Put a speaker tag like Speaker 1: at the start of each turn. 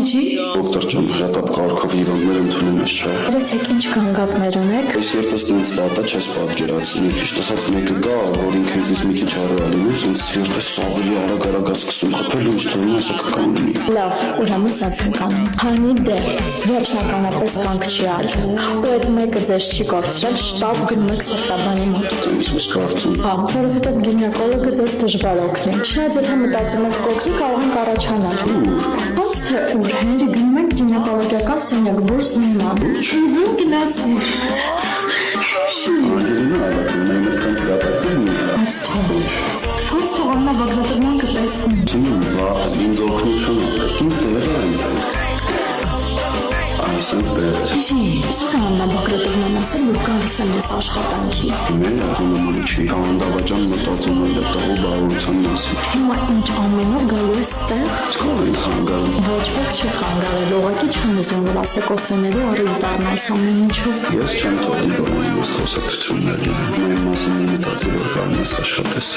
Speaker 1: Ջի։
Speaker 2: Դոկտոր ջան, հրատապ կարգով հիվանդներ ընդունում ես, չէ՞։
Speaker 1: Գրեցեք ինչ գանգատներ ունեք։
Speaker 2: Այս երտեսն ինձ վատա չես պատկերացնի։ Ճիշտ ասած մեկը գա, որ ինքը ինձ մի քիչ հարու ալինում, ինձ երտես ավելի արագ սկսում խփել ու ինձ թվում է կկանգնի։
Speaker 1: Լավ, ուրեմն սենց ենք անում։ Քանի դեռ վերջնականապես կանգ չի արվում։ Ու այդ մեկը ձեզ չի կորցրել, շտապ գնում եք սրտաբանի մոտ։
Speaker 2: Ինձ պես կարծում։
Speaker 1: Հա, որովհետև գինեկոլոգը ձեզ դժվար օգնի։ Չնայած եթե մտածում եք կօգնի, կարող ենք առաջանալ։ Ոնց թե ուր, հենց գնում ենք գինեկոլոգիական սենյակ, որ զննան։ Գնացի։
Speaker 2: Անգելինա, այլակում այդքան կատակում է։
Speaker 1: Ոնց թողանա Բագրատովյան կտեսնի։
Speaker 2: Ծնում վաղ, ինձ օգնությունը, ինձ դեղը այնտեղ։ Այսինք բերես։
Speaker 1: Ջի, սրանն է Բագրատովյան ասել, որ գալիս եմ ես աշխատանքի։
Speaker 2: Մեր ակոնոմանի չի, կանդավաճան մտածում է տղու բարության մասին։
Speaker 1: Հիմա ինչ ամենով գալու է ստեղ։
Speaker 2: Չկով ինձ խանգարում։
Speaker 1: Ոչ ոք չի խանգարել, ուղղակի չեմ ուզում, որ ասեք օսեների առիթ դառնա այս ամեն ինչով։
Speaker 2: Ես չեմ թողնի, որ ես խոսակցություններ լինեմ։ Մեր մասին մի մտածի, որ կարող ես աշխատես։